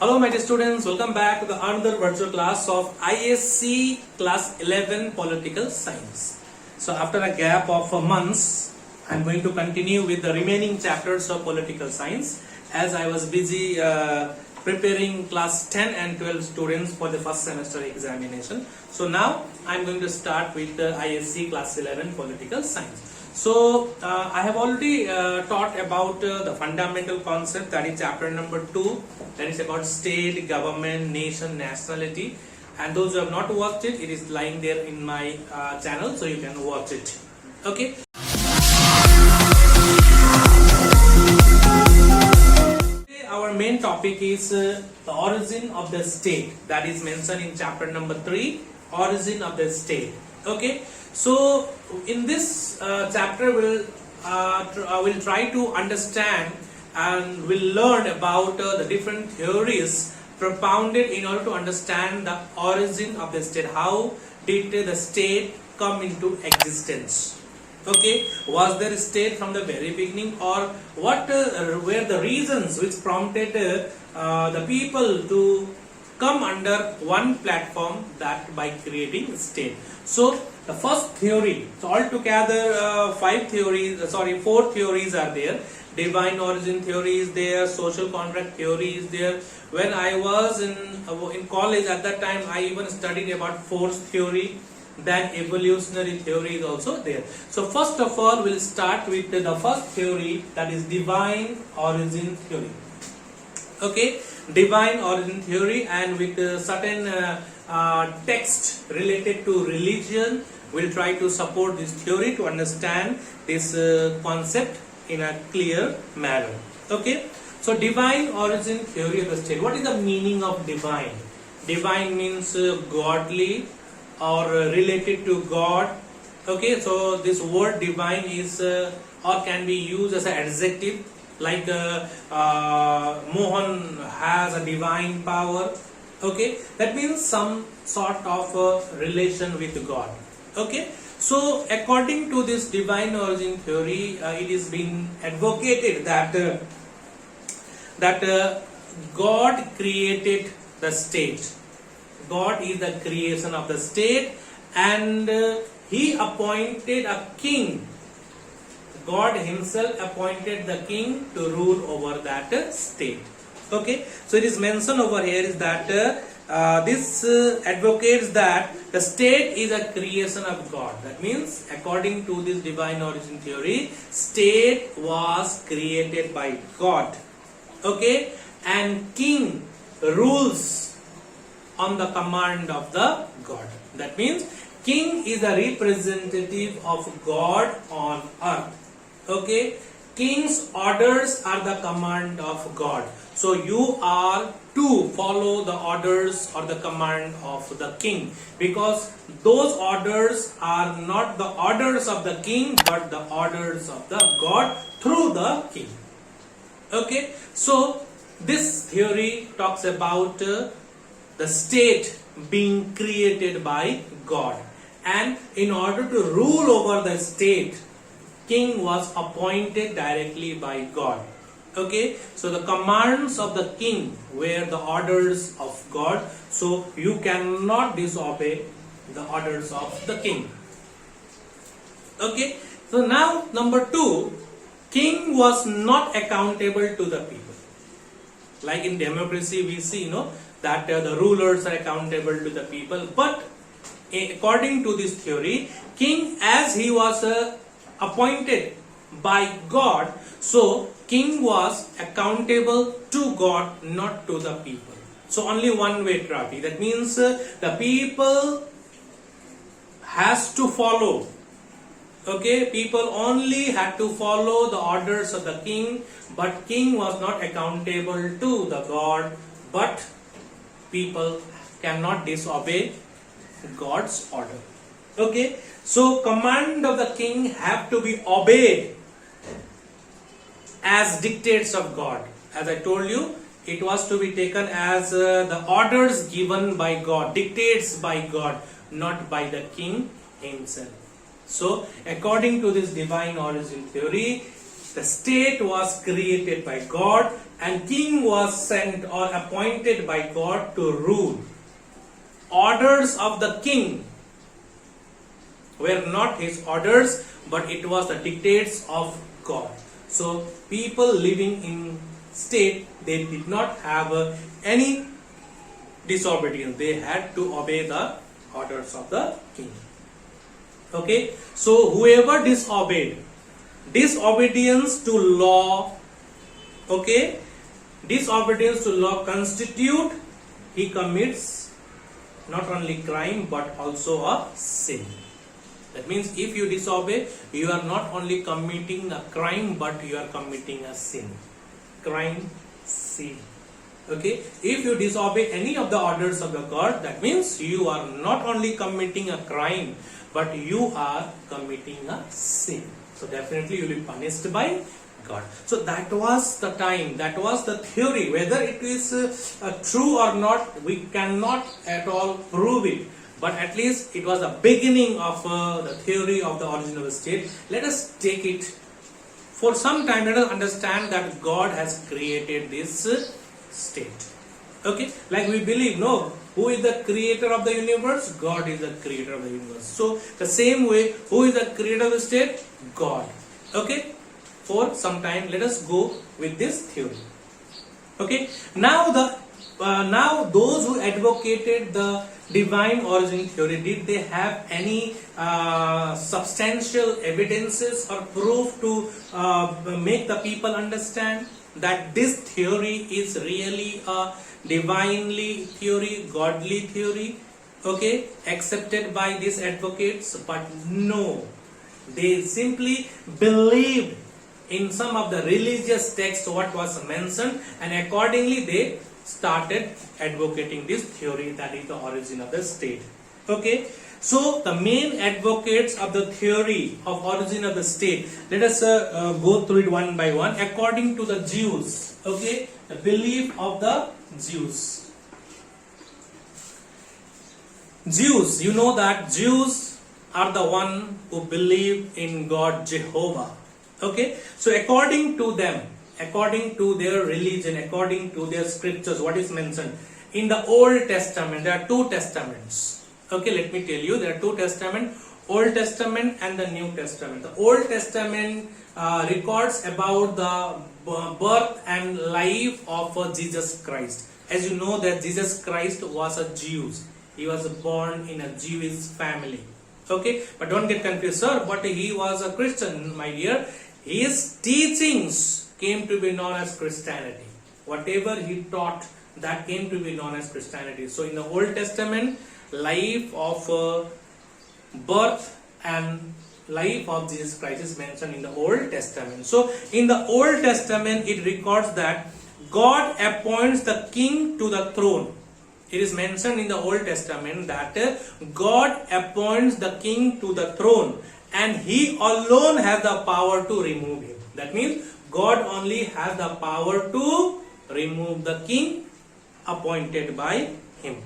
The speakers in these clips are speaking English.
Hello my dear students, welcome back to the another virtual class of ISC class 11 political science. So after a gap of months, I am going to continue with the remaining chapters of political science as I was busy preparing class 10 and 12 students for the first semester examination. So now I am going to start with the ISC class 11 political science. So I have already taught about the fundamental concept, that is chapter number 2, that is about state, government, nation, nationality, and those who have not watched it, it is lying there in my channel, so you can watch it. Okay. Our main topic is the origin of the state, that is mentioned in chapter number 3, origin of the state. Okay. So in this chapter we'll try to understand and we'll learn about the different theories propounded in order to understand the origin of the state. How did the state come into existence? Okay, was there a state from the very beginning, or what were the reasons which prompted the people to come under one platform, that by creating state? So the first theory, so altogether four theories are there. Divine origin theory is there, social contract theory is there. When I was in college at that time, I even studied about force theory. Then evolutionary theory is also there. So first of all, we'll start with the first theory, that is divine origin theory. Okay, divine origin theory, and with certain text related to religion, we'll try to support this theory to understand this concept in a clear manner. Okay, so divine origin theory of the state. What is the meaning of divine? Divine means godly or related to God. Okay, so this word divine is or can be used as an adjective, like Mohan has a divine power. Okay, that means some sort of relation with God. Okay, so according to this divine origin theory, it is being advocated that God created the state. God is the creation of the state, and He appointed a king. God Himself appointed the king to rule over that state. Okay, so it is mentioned over here is that this advocates that the state is a creation of God. That means, according to this divine origin theory, state was created by God. Okay, and king rules on the command of the God. That means king is a representative of God on earth. Okay, king's orders are the command of God. So you are to follow the orders or the command of the king, because those orders are not the orders of the king but the orders of the God through the king. Okay, so this theory talks about the state being created by God, and in order to rule over the state, king was appointed directly by God. Okay, so the commands of the king were the orders of God, so you cannot disobey the orders of the king. Okay, so now number 2, king was not accountable to the people. Like in democracy we see, that the rulers are accountable to the people, but according to this theory, king, as he was appointed by God, so king was accountable to God, not to the people. So only one way traffic. That means the people has to follow. Okay, people only had to follow the orders of the king, but king was not accountable to the God, but people cannot disobey God's order. Okay, so command of the king have to be obeyed as dictates of God. As I told you, it was to be taken as the orders given by God, dictates by God, not by the king himself. So according to this divine origin theory, the state was created by God and king was sent or appointed by God to rule. Orders of the king were not his orders, but it was the dictates of God. So people living in state, they did not have any disobedience. They had to obey the orders of the king. Okay, so whoever disobedience to law, okay, disobedience to law constitute, he commits not only crime but also a sin. That means if you disobey, you are not only committing a crime but you are committing a sin. Crime, sin. Okay, if you disobey any of the orders of the God, that means you are not only committing a crime but you are committing a sin. So definitely you will be punished by God. So that was the time, that was the theory. Whether it is true or not, we cannot at all prove it. But at least it was the beginning of the theory of the origin of the state. Let us take it for some time. Let us understand that God has created this state. Okay, like we believe, no, who is the creator of the universe? God is the creator of the universe. So the same way, who is the creator of the state? God. Okay, for some time let us go with this theory. Okay, now those who advocated the divine origin theory, did they have any substantial evidences or proof to make the people understand that this theory is really a divinely theory, godly theory, okay, accepted by these advocates? But no, they simply believed in some of the religious texts what was mentioned, and accordingly they started advocating this theory, that is the origin of the state. Okay, so the main advocates of the theory of origin of the state, let us go through it one by one. According to the Jews, okay, the belief of the Jews, you know that Jews are the one who believe in God Jehovah. Okay, so according to them, according to their religion, according to their scriptures, what is mentioned in the Old Testament, there are two testaments. Okay, let me tell you, there are two testaments, Old Testament and the New Testament. The Old Testament records about the birth and life of Jesus Christ. As you know that Jesus Christ was a Jew. He was born in a Jewish family. Okay, but don't get confused, sir, but he was a Christian, my dear. His teachings came to be known as Christianity. Whatever he taught, that came to be known as Christianity. So in the Old Testament, life of birth and life of Jesus Christ is mentioned in the Old Testament. So in the Old Testament, it records that God appoints the king to the throne. It is mentioned in the Old Testament that God appoints the king to the throne, and he alone has the power to remove him. That means God only has the power to remove the king appointed by him.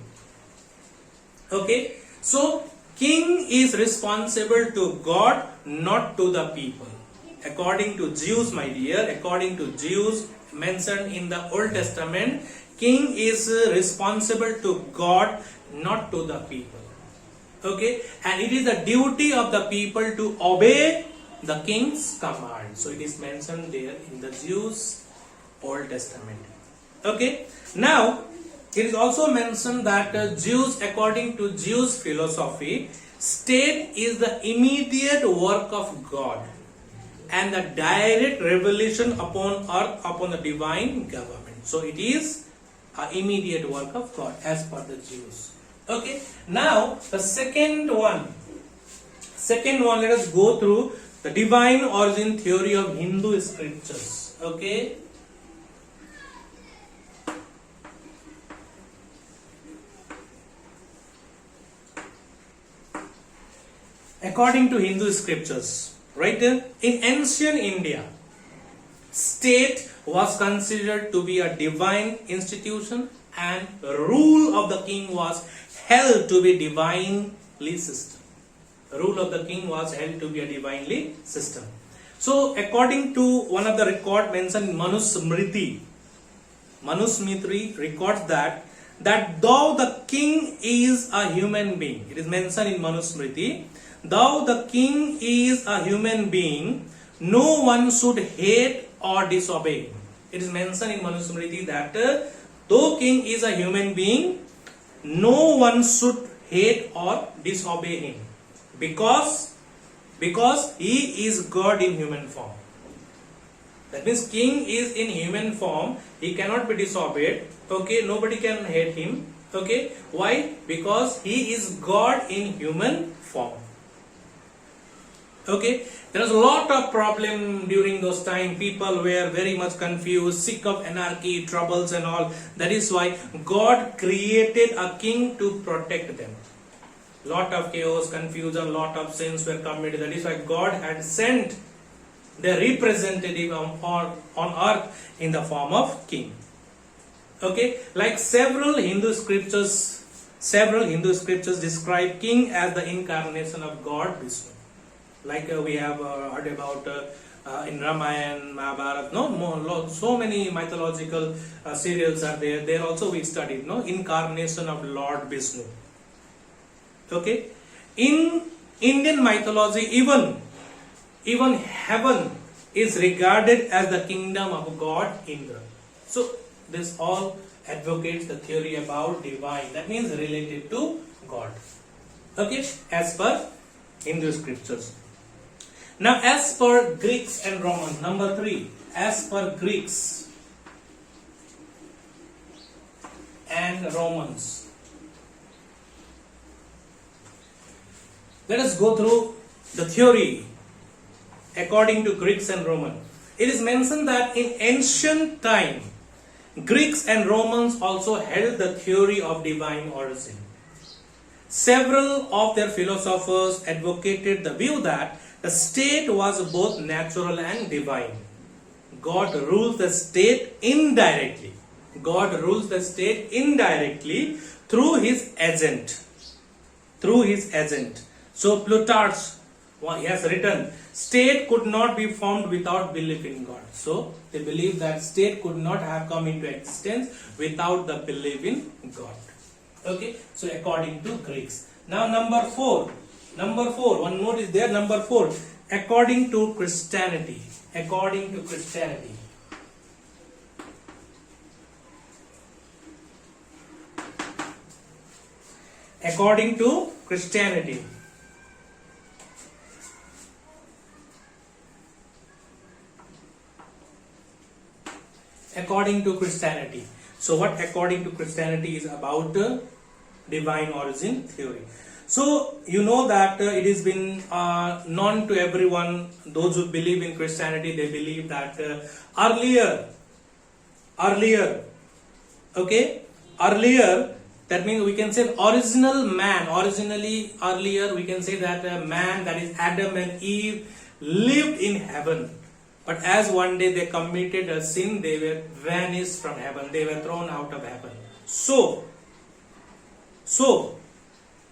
Okay, so king is responsible to God, not to the people. According to Jews, my dear, according to Jews mentioned in the Old Testament, king is responsible to God, not to the people. Okay, and it is the duty of the people to obey the king's command. So it is mentioned there in the Jews Old Testament. Okay, now it is also mentioned that Jews, according to Jews philosophy, state is the immediate work of God and the direct revelation upon earth upon the divine government. So it is an immediate work of God as per the Jews. Okay, now the second one, let us go through the divine origin theory of Hindu scriptures. Okay, according to Hindu scriptures, right, in ancient India, state was considered to be a divine institution and rule of the king was held to be divinely system. Rule of the king was held to be a divinely system. So according to one of the record mentioned in Manusmriti, Manusmriti records that though the king is a human being, it is mentioned in Manusmriti, though the king is a human being, no one should hate or disobey him. It is mentioned in Manusmriti that though king is a human being, no one should hate or disobey him because he is God in human form. That means king is in human form, he cannot be disobeyed. Okay, nobody can hate him. Okay, why? Because he is God in human form. Okay, there was a lot of problem during those time. People were very much confused, sick of anarchy, troubles and all. That is why God created a king to protect them. Lot of chaos, confusion, lot of sins were committed. That is why God had sent the representative on earth in the form of king. Okay, like several Hindu scriptures describe king as the incarnation of God Vishnu. Like we have heard about in Ramayana, Mahabharata, so many mythological serials are there. There also we studied, incarnation of Lord Vishnu. Okay, in Indian mythology, even heaven is regarded as the kingdom of God Indra. So this all advocates the theory about divine, that means related to God. Okay, as per Hindu scriptures. Now as per Greeks and Romans, number 3, as per Greeks and Romans, let us go through the theory according to Greeks and Romans. It is mentioned that in ancient time, Greeks and Romans also held the theory of divine origin. Several of their philosophers advocated the view that the state was both natural and divine. God rules the state indirectly. God rules the state indirectly through his agent. So Plutarch, he has written, state could not be formed without belief in God. So they believe that state could not have come into existence without the belief in God. Okay, so according to Greeks. Now number 4, one more is there, number 4, according to Christianity. According to Christianity, according to Christianity, so what according to Christianity is about divine origin theory. So you know that it has been known to everyone, those who believe in Christianity, they believe that earlier, that means we can say original man, earlier we can say that man, that is Adam and Eve, lived in heaven. But as one day they committed a sin, they were vanished from heaven, they were thrown out of heaven. So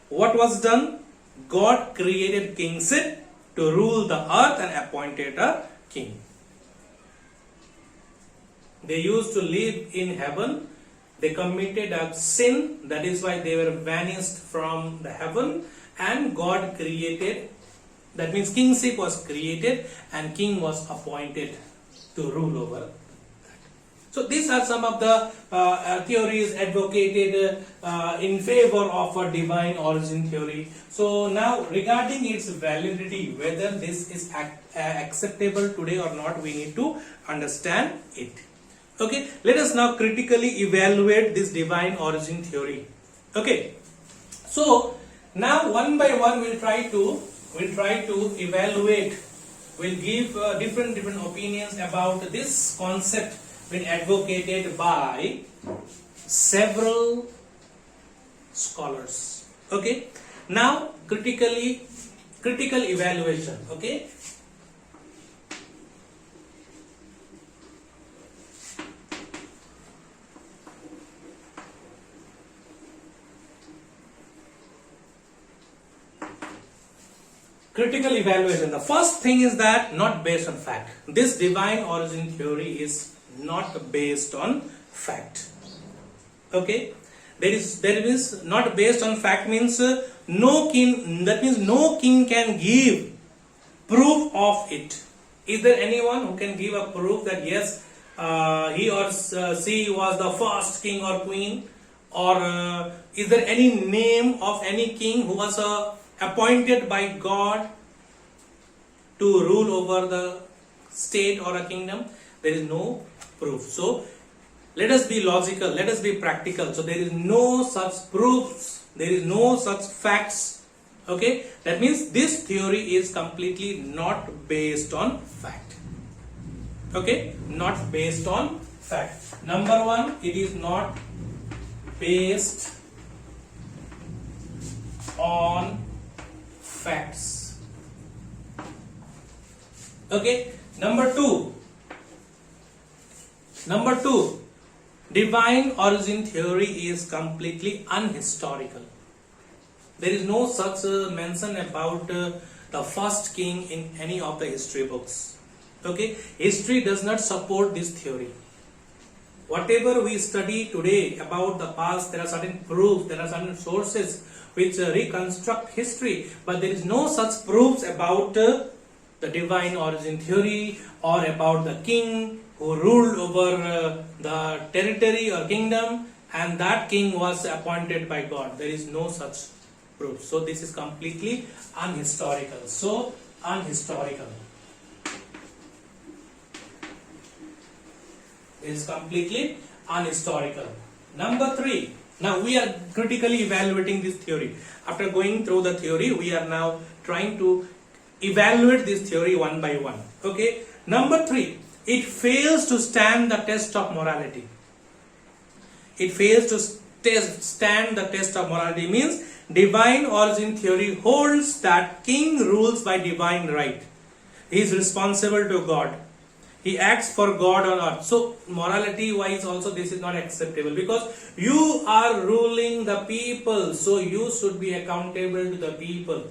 what was done? God created King Sid to rule the earth and appointed a king. They used to live in heaven. They committed a sin, that is why they were vanished from the heaven, and God created, that means kingship was created and king was appointed to rule over that. So these are some of the theories advocated in favor of a divine origin theory. So now regarding its validity, whether this is acceptable today or not, we need to understand it. Okay, let us now critically evaluate this divine origin theory. Okay, so now one by one we'll try to evaluate, we'll give different opinions about this concept been advocated by several scholars. Okay, now critical evaluation. Okay, critical evaluation. The first thing is that not based on fact. This divine origin theory is not based on fact. Okay, there is not based on fact means no king, that means no king can give proof of it. Is there anyone who can give a proof that yes, he or she was the first king or queen? Or is there any name of any king who was appointed by God to rule over the state or a kingdom? There is no proof. So let us be logical, let us be practical. So there is no such proofs, there is no such facts. Okay, that means this theory is completely not based on fact. Okay, not based on fact. Number one, it is not based on facts. Okay, number two, divine origin theory is completely unhistorical. There is no such mention about the first king in any of the history books. Okay, history does not support this theory. Whatever we study today about the past, there are certain proofs, there are certain sources which reconstruct history, but there is no such proofs about the divine origin theory or about the king who ruled over the territory or kingdom and that king was appointed by God. There is no such proof. So this is completely unhistorical. So unhistorical. It is completely unhistorical. Number three. Now we are critically evaluating this theory. After going through the theory, we are now trying to evaluate this theory one by one. Okay. Number three. It fails to stand the test of morality. It fails to stand the test of morality means divine origin theory holds that king rules by divine right. He is responsible to God. He acts for God on earth. So morality wise also this is not acceptable because you are ruling the people. So you should be accountable to the people.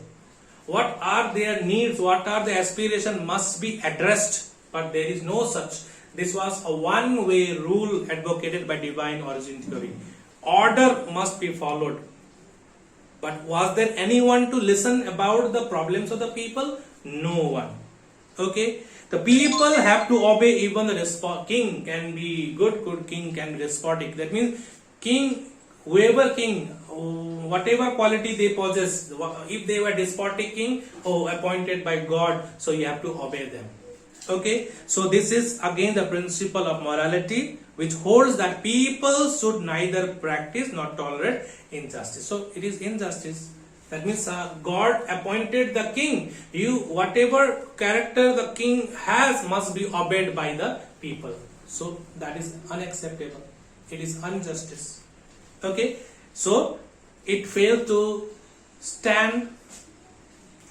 What are their needs? What are the aspirations must be addressed. But there is no such. This was a one-way rule advocated by divine origin theory. Order must be followed. But was there anyone to listen about the problems of the people? No one. Okay. The people have to obey even the king can be good king can be despotic. That means king, whoever king, whatever quality they possess, if they were despotic king, appointed by God, so you have to obey them. Okay, so this is again the principle of morality which holds that people should neither practice nor tolerate injustice. So it is injustice. That means God appointed the king. Whatever character the king has must be obeyed by the people. So that is unacceptable. It is injustice. Okay, so it failed to stand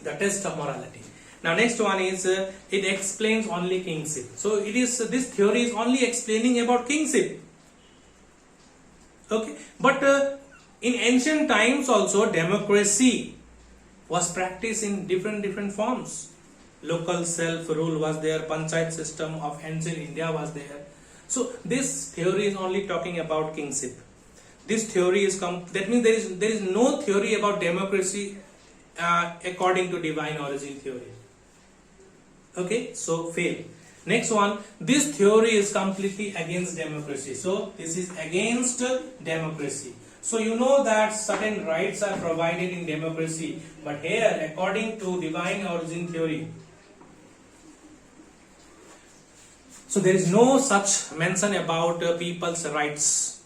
the test of morality. Now next one is it explains only kingship. So it is this theory is only explaining about kingship. Okay, but in ancient times also democracy was practiced in different forms. Local self-rule was there, panchayat system of ancient India was there. So this theory is only talking about kingship. This theory is that means there is no theory about democracy according to divine origin theory. Okay, so fail. Next one, this theory is completely against democracy. So this is against democracy. So you know that certain rights are provided in democracy, but here according to divine origin theory, so there is no such mention about people's rights.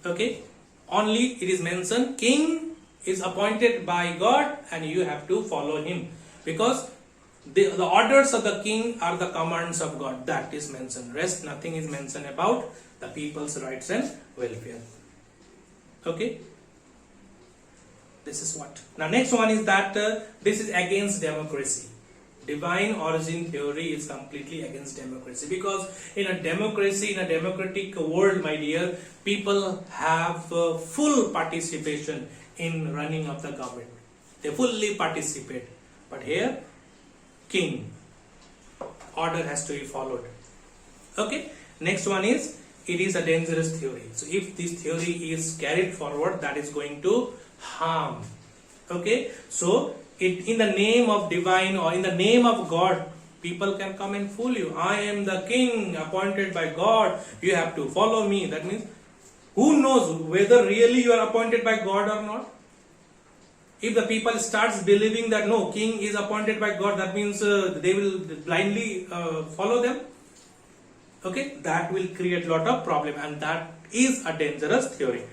Okay, only it is mentioned king is appointed by God and you have to follow him because the orders of the king are the commands of God. That is mentioned. Rest nothing is mentioned about the people's rights and welfare. Okay, this is what. Now next one is that this is against democracy. Divine origin theory is completely against democracy because in a democracy, in a democratic world, my dear, people have full participation in running of the government. They fully participate. But here, king, order has to be followed. Okay, next one is it is a dangerous theory. So if this theory is carried forward, that is going to harm. Okay, so it in the name of divine or in the name of God, people can come and fool you. I am the king appointed by God, you have to follow me. That means who knows whether really you are appointed by God or not. If the people starts believing that no, king is appointed by God, that means they will blindly follow them. Okay, that will create lot of problem, and that is a dangerous theory.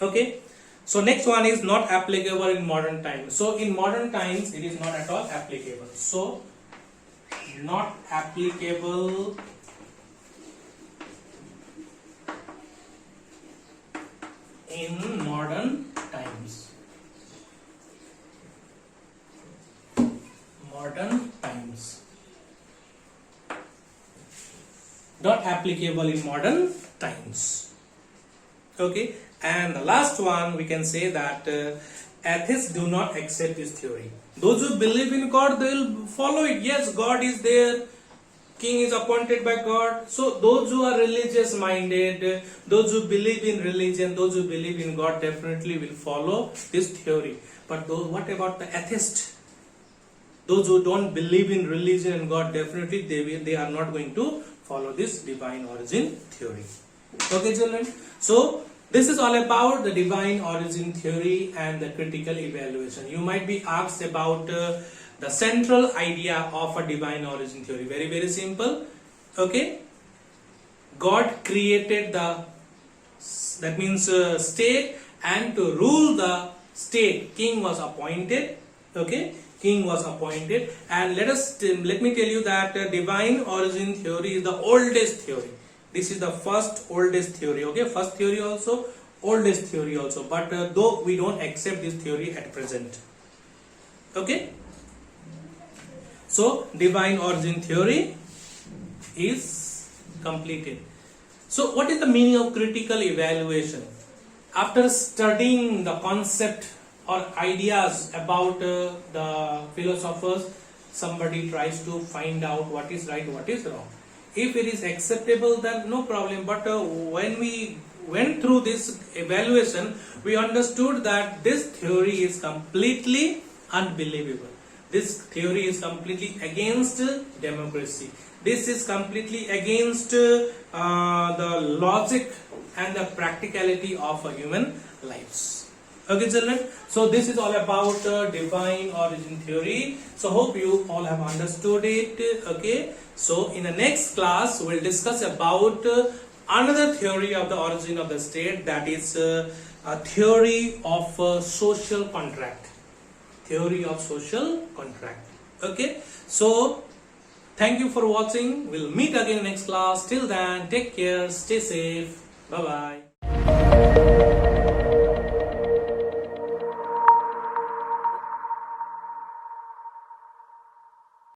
Okay, so next one is not applicable in modern times. So in modern times it is not at all applicable. So not applicable in modern times. Modern times. Not applicable in modern times. Okay, and the last one we can say that atheists do not accept this theory. Those who believe in God, they will follow it. Yes, God is there, king is appointed by God. So those who are religious minded, those who believe in religion, those who believe in God, definitely will follow this theory. But those, what about the atheists? Those who don't believe in religion and God, definitely they are not going to follow this divine origin theory. Okay, children. So this is all about the divine origin theory and the critical evaluation. You might be asked about the central idea of a divine origin theory. Very, very simple. Okay, God created the, that means state, and to rule the state, king was appointed. Okay, king was appointed, and let me tell you that divine origin theory is the oldest theory. This is the first oldest theory. Okay, first theory also, oldest theory also, but though we don't accept this theory at present. Okay, so divine origin theory is completed. So what is the meaning of critical evaluation? After studying the concept or ideas about the philosophers, somebody tries to find out what is right, what is wrong. If it is acceptable, then no problem. But when we went through this evaluation, we understood that this theory is completely unbelievable. This theory is completely against democracy. This is completely against the logic and the practicality of human lives. Okay, children. So this is all about divine origin theory. So hope you all have understood it. Okay. So in the next class, we'll discuss about another theory of the origin of the state, that is a theory of social contract. Theory of social contract. Okay. So thank you for watching. We'll meet again in next class. Till then, take care, stay safe. Bye bye.